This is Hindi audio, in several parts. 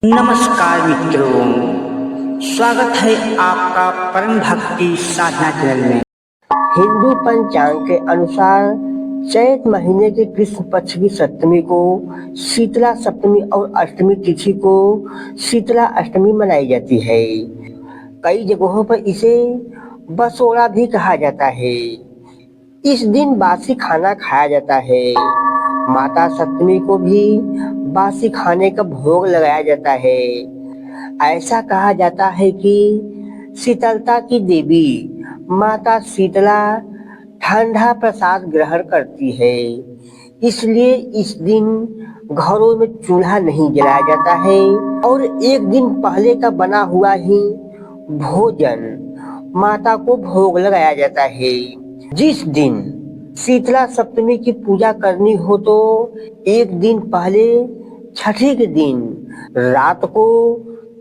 नमस्कार मित्रों, स्वागत है आपका परम भक्ति साधना चैनल में। हिंदू पंचांग के अनुसार चैत महीने के कृष्ण पक्ष की सप्तमी को शीतला सप्तमी और अष्टमी तिथि को शीतला अष्टमी मनाई जाती है। कई जगहों पर इसे बसोड़ा भी कहा जाता है। इस दिन बासी खाना खाया जाता है। माता सप्तमी को भी बासी खाने का भोग लगाया जाता है। ऐसा कहा जाता है कि शीतलता की देवी माता शीतला ठंडा प्रसाद ग्रहण करती है, इसलिए इस दिन घरों में चूल्हा नहीं जलाया जाता है और एक दिन पहले का बना हुआ ही भोजन माता को भोग लगाया जाता है। जिस दिन शीतला सप्तमी की पूजा करनी हो तो एक दिन पहले छठी के दिन रात को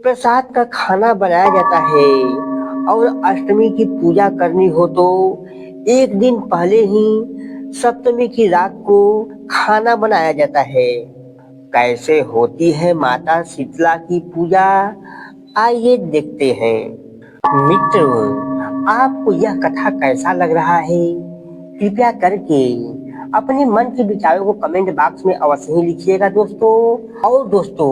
प्रसाद का खाना बनाया जाता है और अष्टमी की पूजा करनी हो तो एक दिन पहले ही सप्तमी की रात को खाना बनाया जाता है। कैसे होती है माता शीतला की पूजा, आइए देखते हैं। मित्रों, आपको यह कथा कैसा लग रहा है? कृपया करके अपने मन के विचारों को कमेंट बॉक्स में अवश्य ही लिखिएगा दोस्तों। और दोस्तों,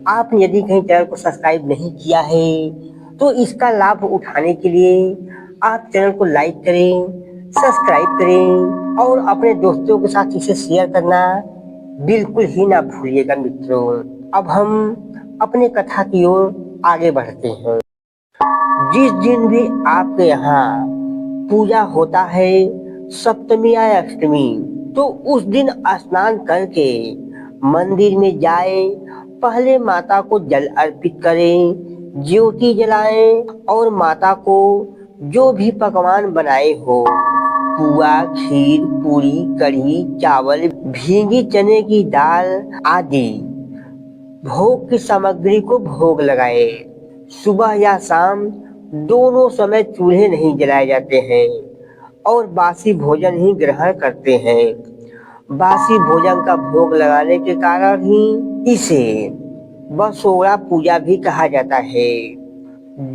आपने यदि कहीं चैनल को सब्सक्राइब नहीं किया है तो इसका लाभ उठाने के लिए आप चैनल को लाइक करें, सब्सक्राइब करें और अपने दोस्तों के साथ इसे शेयर करना बिल्कुल ही ना भूलिएगा मित्रों। अब हम अपने कथा की ओर आगे बढ़ते हैं। जिस दिन भी आपके यहाँ पूजा होता है सप्तमी या अष्टमी, तो उस दिन स्नान करके मंदिर में जाए, पहले माता को जल अर्पित करें, ज्योति जलाएं और माता को जो भी पकवान बनाए हो, पुआ, खीर, पूरी, कढ़ी, चावल, भीगी चने की दाल आदि भोग की सामग्री को भोग लगाए। सुबह या शाम दोनों समय चूल्हे नहीं जलाए जाते हैं और बासी भोजन ही ग्रहण करते हैं। बासी भोजन का भोग लगाने के कारण ही इसे बसोड़ा पूजा भी कहा जाता है।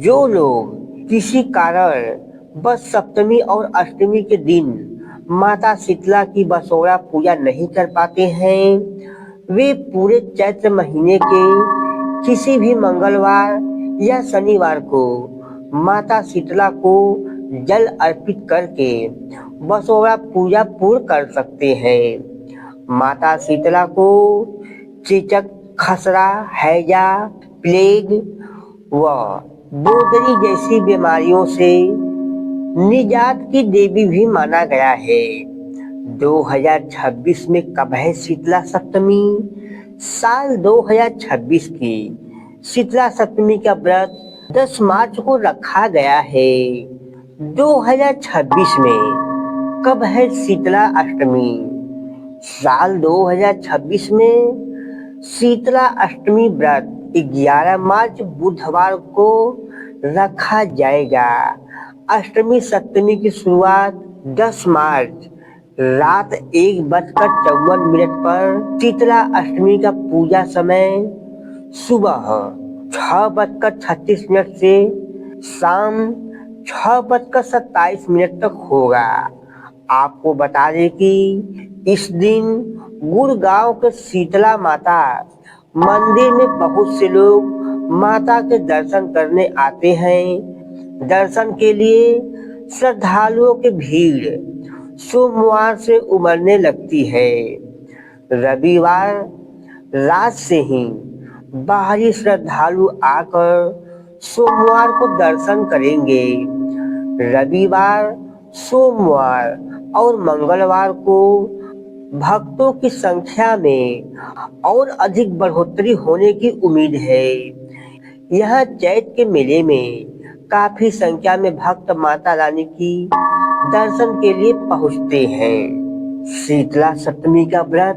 जो लोग किसी कारण बस सप्तमी और अष्टमी के दिन माता शीतला की बसोड़ा पूजा नहीं कर पाते हैं, वे पूरे चैत्र महीने के किसी भी मंगलवार या शनिवार को माता शीतला को जल अर्पित करके बसोड़ा पूजा पूर्ण कर सकते हैं। माता शीतला को चेचक, खसरा, हैजा, प्लेग व बोदरी जैसी बीमारियों से निजात की देवी भी माना गया है। 2026 में कब है शीतला सप्तमी? साल 2026 की शीतला सप्तमी का व्रत 10 मार्च को रखा गया है। 2026 में कब है शीतला अष्टमी? साल 2026 में शीतला अष्टमी व्रत 11 मार्च बुधवार को रखा जाएगा। अष्टमी सप्तमी की शुरुआत 10 मार्च रात 1:54 पर शीतला अष्टमी का पूजा समय सुबह 6:36 से शाम 6:27 तक होगा। आपको बता दें कि इस दिन गुड़गांव के शीतला माता मंदिर में बहुत से लोग माता के दर्शन करने आते हैं। दर्शन के लिए श्रद्धालुओं की भीड़ सोमवार से उमड़ने लगती है। रविवार रात से ही बाहरी श्रद्धालु आकर सोमवार को दर्शन करेंगे। रविवार, सोमवार और मंगलवार को भक्तों की संख्या में और अधिक बढ़ोतरी होने की उम्मीद है। यहाँ चैत के मेले में काफी संख्या में भक्त माता रानी की दर्शन के लिए पहुँचते हैं। शीतला सप्तमी का व्रत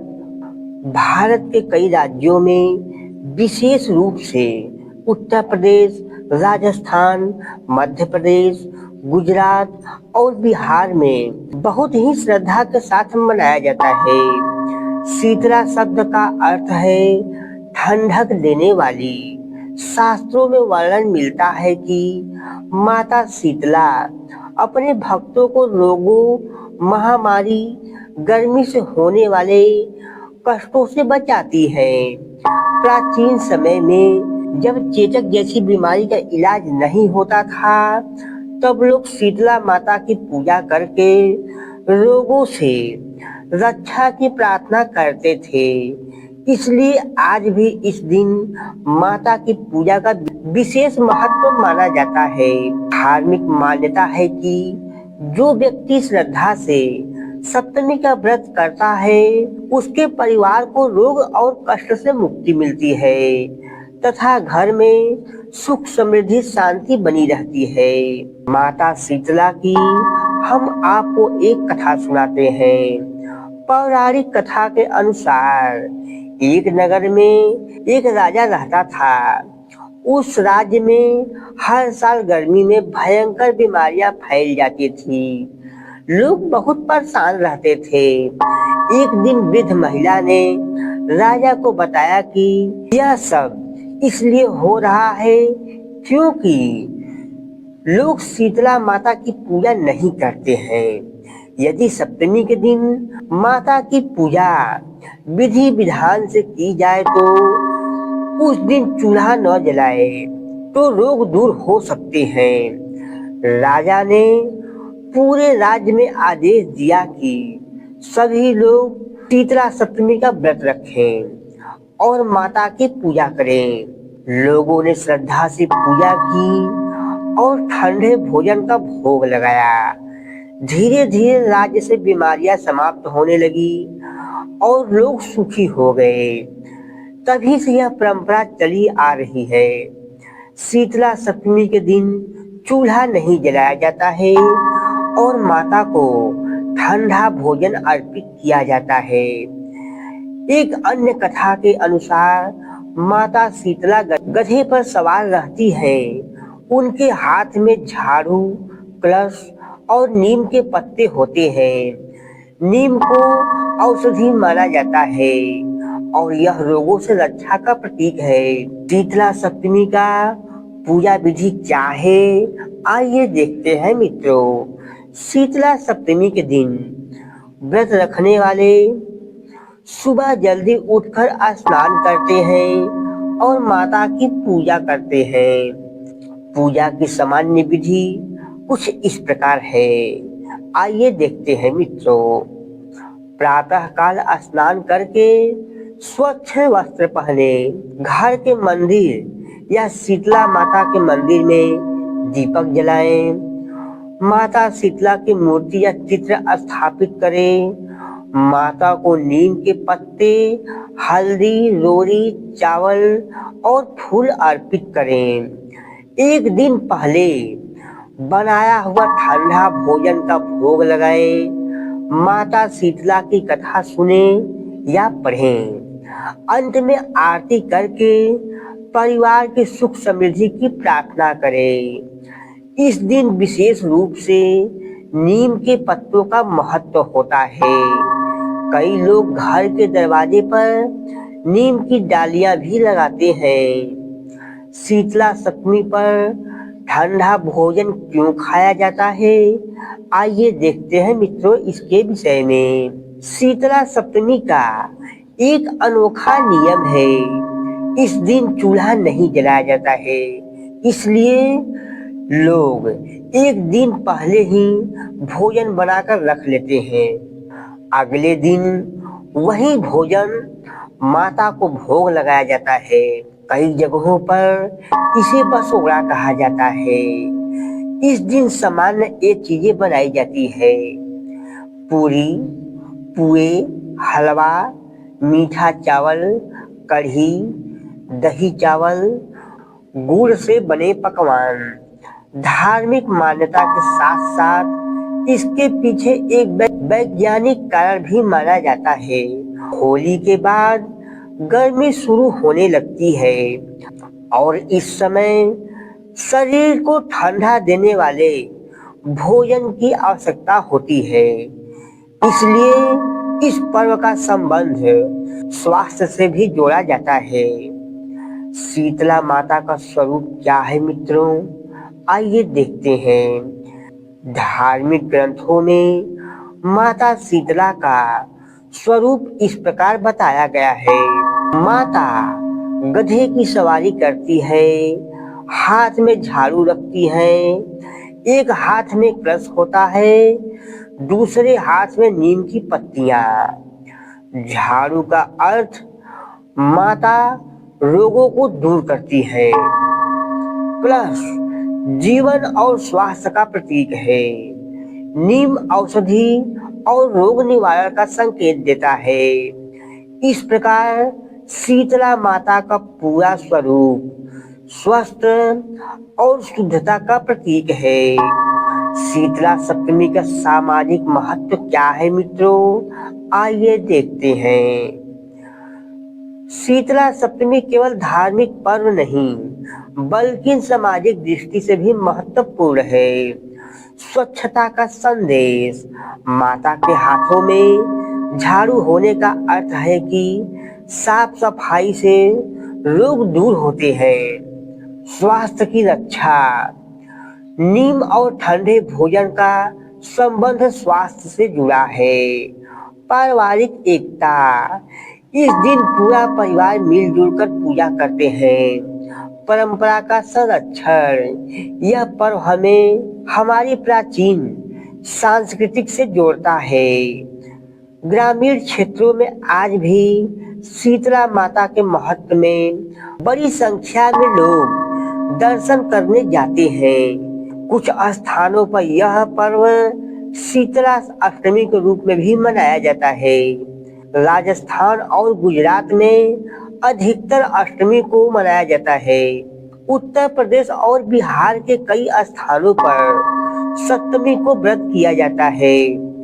भारत के कई राज्यों में, विशेष रूप से उत्तर प्रदेश, राजस्थान, मध्य प्रदेश, गुजरात और बिहार में बहुत ही श्रद्धा के साथ मनाया जाता है। शीतला शब्द का अर्थ है ठंडक देने वाली। शास्त्रों में वर्णन मिलता है कि माता शीतला अपने भक्तों को रोगों, महामारी, गर्मी से होने वाले कष्टों से बचाती है। प्राचीन समय में जब चेचक जैसी बीमारी का इलाज नहीं होता था, तब लोग शीतला माता की पूजा करके रोगों से रक्षा की प्रार्थना करते थे। इसलिए आज भी इस दिन माता की पूजा का विशेष महत्व माना जाता है। धार्मिक मान्यता है कि जो व्यक्ति श्रद्धा से सप्तमी का व्रत करता है, उसके परिवार को रोग और कष्ट से मुक्ति मिलती है तथा घर में सुख, समृद्धि, शांति बनी रहती है। माता शीतला की हम आपको एक कथा सुनाते हैं। पौराणिक कथा के अनुसार एक नगर में एक राजा रहता था। उस राज्य में हर साल गर्मी में भयंकर बीमारियां फैल जाती थी। लोग बहुत परेशान रहते थे। एक दिन वृद्ध महिला ने राजा को बताया कि यह सब इसलिए हो रहा है क्योंकि लोग शीतला माता की पूजा नहीं करते हैं। यदि सप्तमी के दिन माता की पूजा विधि विधान से की जाए तो उस दिन चूल्हा न जलाए तो रोग दूर हो सकते हैं। राजा ने पूरे राज्य में आदेश दिया कि सभी लोग शीतला सप्तमी का व्रत रखें और माता की पूजा करें। लोगों ने श्रद्धा से पूजा की और ठंडे भोजन का भोग लगाया। धीरे धीरे राज्य से बीमारियां समाप्त होने लगी और लोग सुखी हो गए। तभी से यह परंपरा चली आ रही है। शीतला सप्तमी के दिन चूल्हा नहीं जलाया जाता है और माता को ठंडा भोजन अर्पित किया जाता है। एक अन्य कथा के अनुसार माता शीतला गधे पर सवार रहती है। उनके हाथ में झाड़ू, कलश और नीम के पत्ते होते हैं। नीम को औषधि माना जाता है और यह रोगों से रक्षा का प्रतीक है। शीतला सप्तमी का पूजा विधि क्या है, आइए देखते हैं मित्रों। शीतला सप्तमी के दिन व्रत रखने वाले सुबह जल्दी उठकर स्नान करते हैं और माता की पूजा करते हैं। पूजा की सामान्य विधि कुछ इस प्रकार है, आइए देखते हैं मित्रों। प्रातः काल स्नान करके स्वच्छ वस्त्र पहने घर के मंदिर या शीतला माता के मंदिर में दीपक जलाएं। माता शीतला की मूर्ति या चित्र स्थापित करें। माता को नीम के पत्ते, हल्दी, रोरी, चावल और फूल अर्पित करें। एक दिन पहले बनाया हुआ ठंडा भोजन का भोग लगाएं। माता शीतला की कथा सुने या पढ़ें। अंत में आरती करके परिवार की सुख समृद्धि की प्रार्थना करें। इस दिन विशेष रूप से नीम के पत्तों का महत्व होता है। कई लोग घर के दरवाजे पर नीम की डालियां भी लगाते हैं। शीतला सप्तमी पर ठंडा भोजन क्यों खाया जाता है, आइए देखते हैं मित्रों इसके विषय में। शीतला सप्तमी का एक अनोखा नियम है। इस दिन चूल्हा नहीं जलाया जाता है, इसलिए लोग एक दिन पहले ही भोजन बनाकर रख लेते हैं। अगले दिन वही भोजन माता को भोग लगाया जाता है। कई जगहों पर इसे बसोड़ा कहा जाता है। इस दिन सामान्य ये चीजें बनाई जाती है: पूरी, पुए, हलवा, मीठा चावल, कढ़ी, दही चावल, गुड़ से बने पकवान। धार्मिक मान्यता के साथ साथ इसके पीछे एक वैज्ञानिक कारण भी माना जाता है। होली के बाद गर्मी शुरू होने लगती है और इस समय शरीर को ठंडा देने वाले भोजन की आवश्यकता होती है। इसलिए इस पर्व का संबंध स्वास्थ्य से भी जोड़ा जाता है। शीतला माता का स्वरूप क्या है मित्रों, आइए देखते हैं। धार्मिक ग्रंथों में माता शीतला का स्वरूप इस प्रकार बताया गया है। माता गधे की सवारी करती है, हाथ में झाड़ू रखती है, एक हाथ में कलश होता है, दूसरे हाथ में नीम की पत्तियां। झाड़ू का अर्थ माता रोगों को दूर करती है। कलश जीवन और स्वास्थ्य का प्रतीक है। नीम औषधि और रोग निवारण का संकेत देता है। इस प्रकार शीतला माता का पूरा स्वरूप स्वस्थ और शुद्धता का प्रतीक है। शीतला सप्तमी का सामाजिक महत्व क्या है मित्रों, आइए देखते हैं। शीतला सप्तमी केवल धार्मिक पर्व नहीं बल्कि सामाजिक दृष्टि से भी महत्वपूर्ण है। स्वच्छता का संदेश, माता के हाथों में झाड़ू होने का अर्थ है कि साफ सफाई से रोग दूर होते हैं। स्वास्थ्य की रक्षा, नीम और ठंडे भोजन का संबंध स्वास्थ्य से जुड़ा है। पारिवारिक एकता, इस दिन पूरा परिवार मिलजुल कर पूजा करते हैं। परंपरा का संरक्षण, यह पर्व हमें हमारी प्राचीन सांस्कृतिक से जोड़ता है। ग्रामीण क्षेत्रों में आज भी शीतला माता के महत्व में बड़ी संख्या में लोग दर्शन करने जाते हैं। कुछ स्थानों पर यह पर्व शीतला अष्टमी के रूप में भी मनाया जाता है। राजस्थान और गुजरात में अधिकतर अष्टमी को मनाया जाता है। उत्तर प्रदेश और बिहार के कई स्थानों पर सप्तमी को व्रत किया जाता है।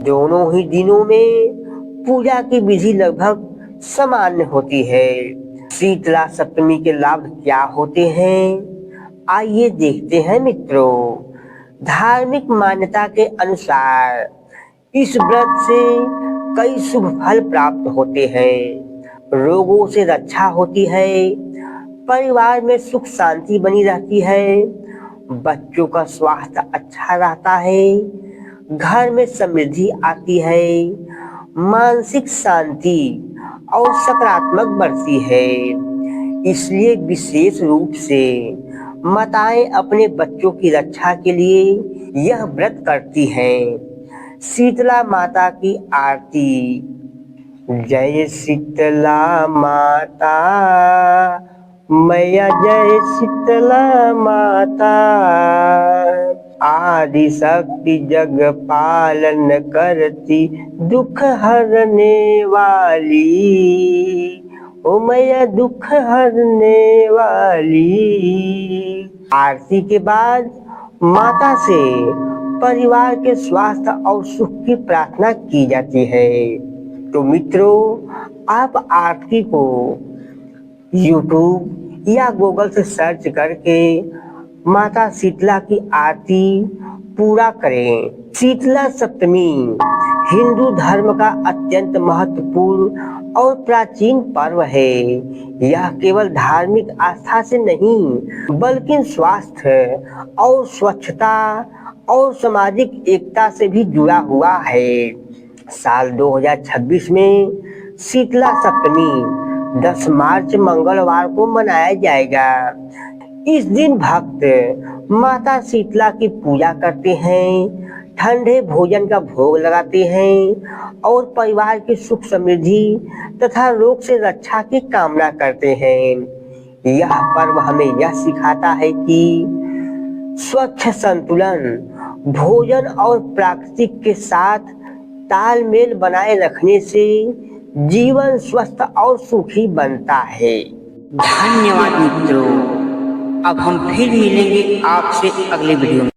दोनों ही दिनों में पूजा की विधि लगभग सामान्य होती है। शीतला सप्तमी के लाभ क्या होते हैं, आइए देखते हैं मित्रों। धार्मिक मान्यता के अनुसार इस व्रत से कई शुभ फल प्राप्त होते हैं। रोगों से रक्षा होती है, परिवार में सुख शांति बनी रहती है, बच्चों का स्वास्थ्य अच्छा रहता है, घर में समृद्धि आती है, मानसिक शांति और सकारात्मक बढ़ती है। इसलिए विशेष रूप से माताएं अपने बच्चों की रक्षा के लिए यह व्रत करती हैं। शीतला माता की आरती। जय शीतला माता मैया, जय शीतला माता, आदि शक्ति जग पालन करती, दुख हरने वाली, ओ मैया दुख हरने वाली। आरती के बाद माता से परिवार के स्वास्थ्य और सुख की प्रार्थना की जाती है। तो मित्रों, आप आरती को YouTube या गूगल से सर्च करके माता शीतला की आरती पूरा करें। शीतला सप्तमी हिंदू धर्म का अत्यंत महत्वपूर्ण और प्राचीन पर्व है। यह केवल धार्मिक आस्था से नहीं बल्कि स्वास्थ्य और स्वच्छता और सामाजिक एकता से भी जुड़ा हुआ है। साल 2026 में शीतला सप्तमी 10 मार्च मंगलवार को मनाया जाएगा। इस दिन भक्त माता शीतला की पूजा करते हैं, ठंडे भोजन का भोग लगाते हैं और परिवार की सुख समृद्धि तथा रोग से रक्षा की कामना करते हैं। यह पर्व हमें यह सिखाता है कि स्वच्छ संतुलन, भोजन और प्राकृतिक के साथ तालमेल बनाए रखने से जीवन स्वस्थ और सुखी बनता है। धन्यवाद मित्रों। अब हम फिर मिलेंगे आपसे अगले वीडियो में।